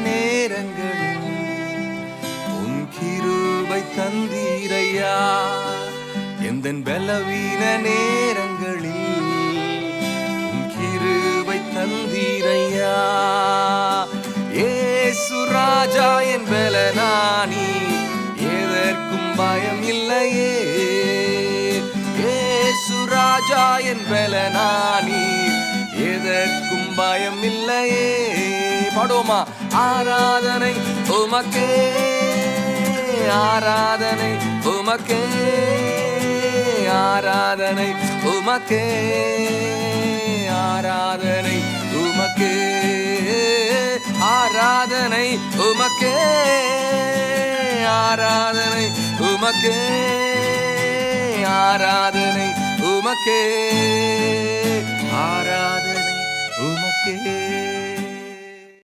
நேரங்களில் உன் கிருபை தந்தீரையா. எந்தன் பலவீன நேரங்களில் உன் கிருபை தந்தீரையா. ஏசு ராஜா என் பலனானி, எதற்கும் பயம் இல்லையே. ஏசு ராஜா என் பலனானி, எதற்கும் பயம் இல்லையே. பாடுவோமா? ஆராதனை உமக்கே, ஆராதனை உமக்கே, ஆராதனை உமக்கே, ஆராதனை உமக்கே, ஆராதனை உமக்கே, ஆராதனை உமக்கே, ஆராதனை உமக்கே, ஆராதனை உமக்கே.